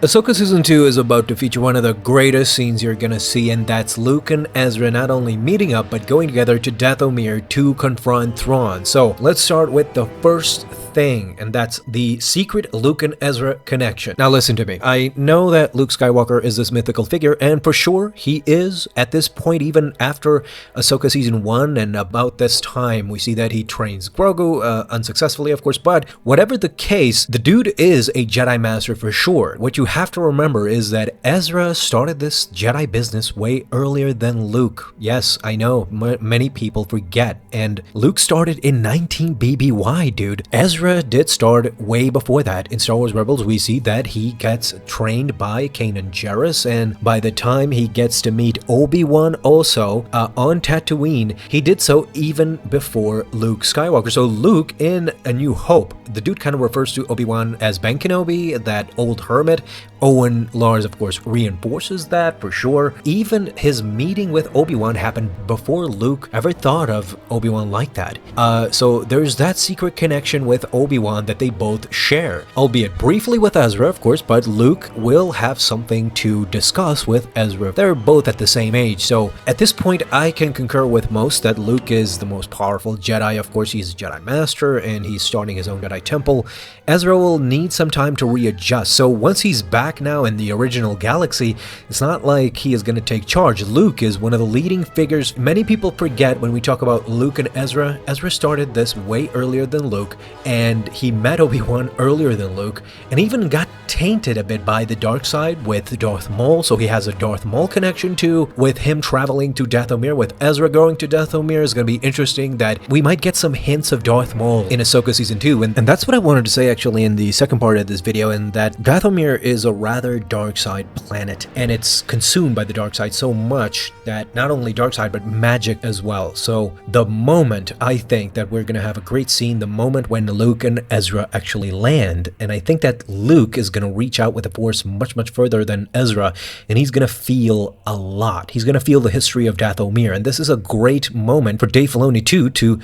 Ahsoka Season 2 is about to feature one of the greatest scenes you're gonna see, and that's Luke and Ezra not only meeting up, but going together to Dathomir to confront Thrawn. So let's start with the first thing, and that's the secret Luke and Ezra connection. Now listen to me. I know that Luke Skywalker is this mythical figure, and for sure he is at this point, even after Ahsoka Season 1, and about this time we see that he trains Grogu, unsuccessfully of course, but whatever the case, the dude is a Jedi Master for sure. What you have to remember is that Ezra started this Jedi business way earlier than Luke. Yes, I know, many people forget, and Luke started in 19 BBY, dude. Ezra did start way before that. In Star Wars Rebels, we see that he gets trained by Kanan Jarrus, and by the time he gets to meet Obi-Wan also on Tatooine, he did so even before Luke Skywalker. So Luke, in A New Hope, the dude kind of refers to Obi-Wan as Ben Kenobi, that old hermit. Owen Lars, of course, reinforces that for sure. Even his meeting with Obi-Wan happened before Luke ever thought of Obi-Wan like that. So there's that secret connection with Obi-Wan that they both share, albeit briefly with Ezra, of course, but Luke will have something to discuss with Ezra. They're both at the same age, so at this point I can concur with most that Luke is the most powerful Jedi. Of course, he's a Jedi Master and he's starting his own Jedi temple. Ezra will need some time to readjust, so once he's back now in the original galaxy, it's not like he is going to take charge. Luke is one of the leading figures. Many people forget when we talk about Luke and Ezra. Ezra started this way earlier than Luke, and he met Obi-Wan earlier than Luke, and even got tainted a bit by the dark side with Darth Maul, so he has a Darth Maul connection too. With him traveling to Dathomir, with Ezra going to Dathomir, is going to be interesting that we might get some hints of Darth Maul in Ahsoka Season 2, and that's what I wanted to say actually in the second part of this video, and that Dathomir is a rather dark side planet, and it's consumed by the dark side so much that not only dark side but magic as well. So the moment, I think that we're gonna have a great scene, the moment when Luke and Ezra actually land, and I think that Luke is gonna reach out with the Force much further than Ezra, and he's gonna feel a lot. He's gonna feel the history of Dathomir, and this is a great moment for Dave Filoni too to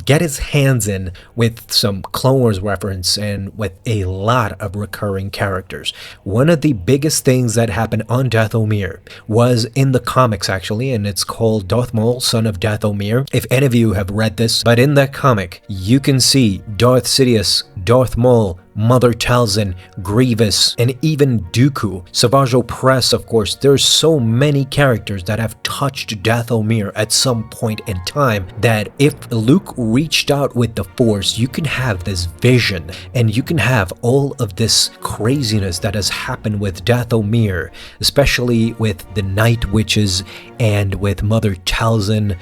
get his hands in with some Clone Wars reference and with a lot of recurring characters. One of the biggest things that happened on Dathomir was in the comics actually, and it's called Darth Maul, Son of Dathomir. If any of you have read this, but in that comic, you can see Darth Sidious, Darth Maul, Mother Talzin, Grievous, and even Dooku. Savage Opress, of course. There's so many characters that have touched Dathomir at some point in time that if Luke reached out with the Force, you can have this vision and you can have all of this craziness that has happened with Dathomir, especially with the Night Witches and with Mother Talzin.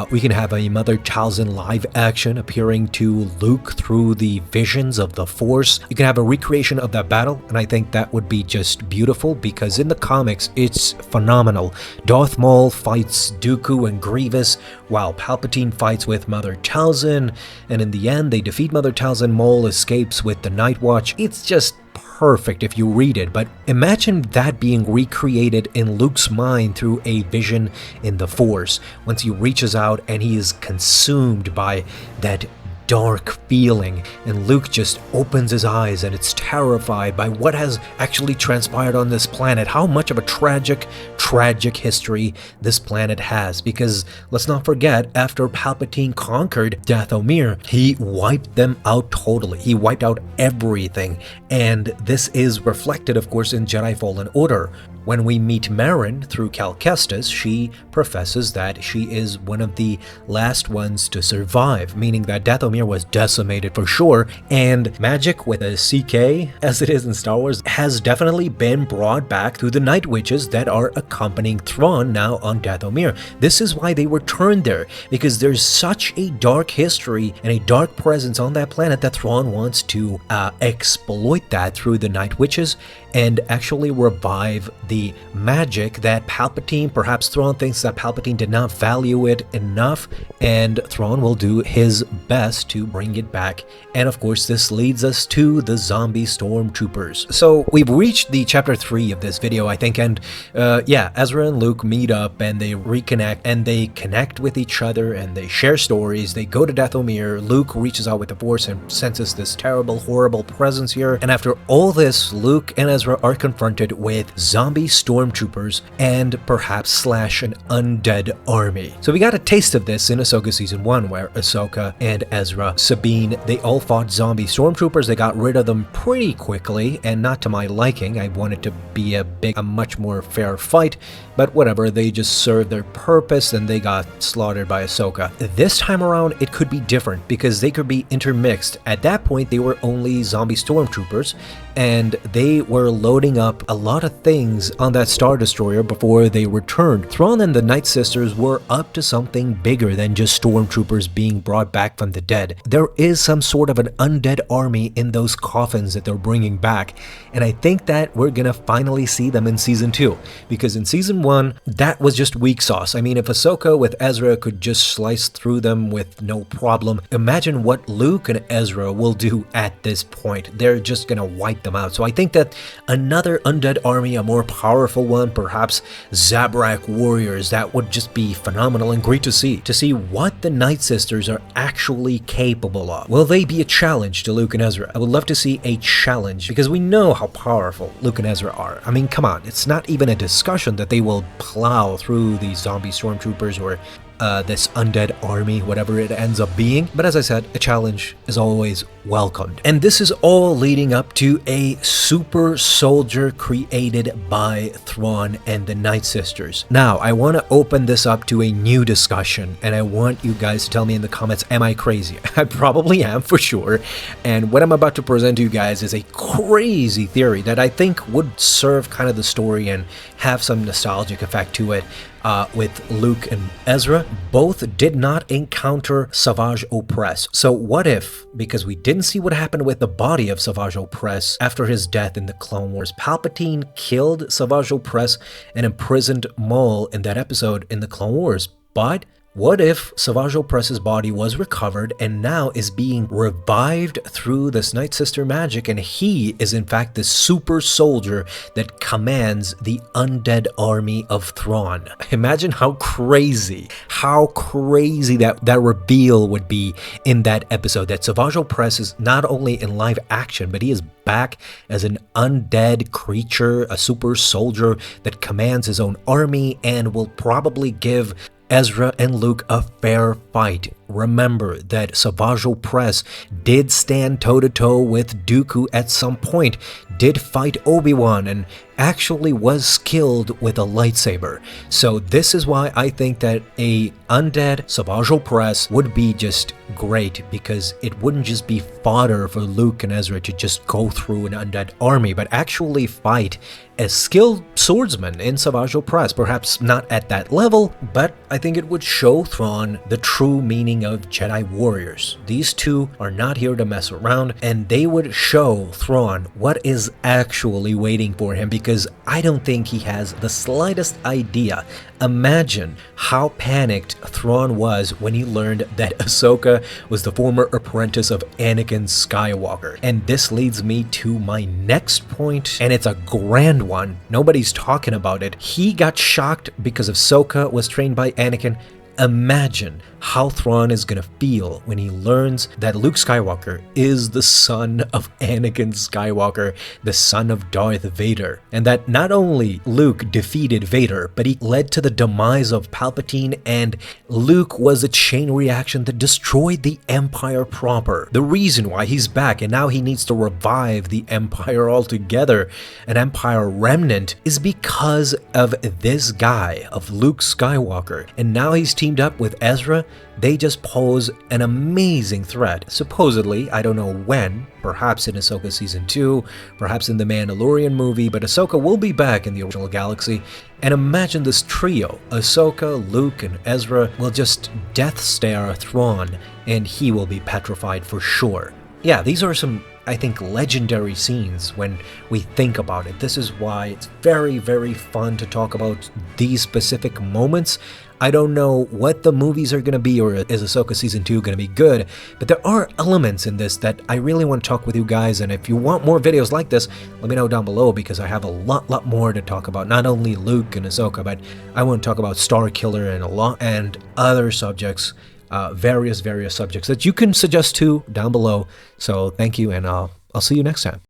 We can have a Mother Talzin live action appearing to Luke through the visions of the Force. You can have a recreation of that battle, and I think that would be just beautiful because in the comics, it's phenomenal. Darth Maul fights Dooku and Grievous, while Palpatine fights with Mother Talzin, and in the end, they defeat Mother Talzin. Maul escapes with the Night Watch. It's just perfect if you read it, but imagine that being recreated in Luke's mind through a vision in the Force. Once he reaches out and he is consumed by that dark feeling, and Luke just opens his eyes and it's terrified by what has actually transpired on this planet, how much of a tragic history this planet has, because let's not forget, after Palpatine conquered Dathomir, he wiped them out totally. He wiped out everything, and this is reflected of course in Jedi Fallen Order. When we meet Marin through Cal Kestis, she professes that she is one of the last ones to survive, meaning that Dathomir was decimated for sure, and magic with a CK, as it is in Star Wars, has definitely been brought back through the Night Witches that are accompanying Thrawn now on Dathomir. This is why they were turned there, because there's such a dark history and a dark presence on that planet that Thrawn wants to exploit that through the Night Witches and actually revive the magic that Palpatine, perhaps Thrawn thinks that Palpatine did not value it enough, and Thrawn will do his best to bring it back. And of course, this leads us to the zombie stormtroopers. So we've reached the chapter 3 of this video, I think, and yeah, Ezra and Luke meet up and they reconnect and they connect with each other and they share stories. They go to Dathomir. Luke reaches out with the Force and senses this terrible, horrible presence here. And after all this, Luke and Ezra are confronted with zombie stormtroopers and perhaps / an undead army. So we got a taste of this in Ahsoka Season 1, where Ahsoka and Ezra, Sabine, they all fought zombie stormtroopers. They got rid of them pretty quickly, and not to my liking. I wanted to be a much more fair fight, but whatever, they just served their purpose and they got slaughtered by Ahsoka. This time around, it could be different because they could be intermixed. At that point, they were only zombie stormtroopers, and they were loading up a lot of things on that Star Destroyer before they returned. Thrawn and the Night Sisters were up to something bigger than just stormtroopers being brought back from the dead. There is some sort of an undead army in those coffins that they're bringing back, and I think that we're gonna finally see them in Season 2, because in Season 1, that was just weak sauce. I mean, if Ahsoka with Ezra could just slice through them with no problem, imagine what Luke and Ezra will do at this point. They're just gonna wipe them out. So I think that another undead army, a more powerful one, perhaps Zabrak warriors, that would just be phenomenal and great to see what the Night Sisters are actually capable of. Will they be a challenge to Luke and Ezra? I would love to see a challenge, because we know how powerful Luke and Ezra are. I mean, come on, it's not even a discussion that they will plow through these zombie stormtroopers or this undead army, whatever it ends up being. But as I said, a challenge is always welcomed. And this is all leading up to a super soldier created by Thrawn and the Night Sisters. Now, I want to open this up to a new discussion, and I want you guys to tell me in the comments, am I crazy? I probably am, for sure. And what I'm about to present to you guys is a crazy theory that I think would serve kind of the story and have some nostalgic effect to it. With Luke and Ezra, both did not encounter Savage Opress. So what if, because we didn't see what happened with the body of Savage Opress after his death in the Clone Wars, Palpatine killed Savage Opress and imprisoned Maul in that episode in the Clone Wars, but what if Savage Opress's body was recovered and now is being revived through this Night Sister magic, and he is in fact the super soldier that commands the undead army of Thrawn? Imagine how crazy that reveal would be in that episode, that Savage Opress is not only in live action, but he is back as an undead creature, a super soldier that commands his own army and will probably give Ezra and Luke a fair fight. Remember that Savage Opress did stand toe-to-toe with Dooku at some point, did fight Obi-Wan, and actually was skilled with a lightsaber. So this is why I think that a undead Savage Opress would be just great, because it wouldn't just be fodder for Luke and Ezra to just go through an undead army, but actually fight as skilled swordsmen in Savage Opress. Perhaps not at that level, but I think it would show Thrawn the true meaning of Jedi warriors. These two are not here to mess around, and they would show Thrawn what is actually waiting for him, because I don't think he has the slightest idea. Imagine how panicked Thrawn was when he learned that Ahsoka was the former apprentice of Anakin Skywalker. And this leads me to my next point, and it's a grand one. Nobody's talking about it. He got shocked because Ahsoka was trained by Anakin. Imagine how Thrawn is gonna feel when he learns that Luke Skywalker is the son of Anakin Skywalker, the son of Darth Vader, and that not only Luke defeated Vader, but he led to the demise of Palpatine, and Luke was a chain reaction that destroyed the Empire proper. The reason why he's back and now he needs to revive the Empire altogether, an Empire remnant, is because of this guy, of Luke Skywalker, and now he's teamed up with Ezra. They just pose an amazing threat. Supposedly, I don't know when, perhaps in Ahsoka Season 2, perhaps in the Mandalorian movie, but Ahsoka will be back in the original galaxy. And imagine this trio, Ahsoka, Luke, and Ezra, will just death stare Thrawn, and he will be petrified for sure. Yeah, these are some I think, legendary scenes when we think about it. This is why it's very, very fun to talk about these specific moments. I don't know what the movies are going to be, or is Ahsoka Season 2 going to be good, but there are elements in this that I really want to talk with you guys, and if you want more videos like this, let me know down below, because I have a lot more to talk about. Not only Luke and Ahsoka, but I want to talk about Star Killer and other subjects, various subjects that you can suggest to down below. So thank you, and I'll see you next time.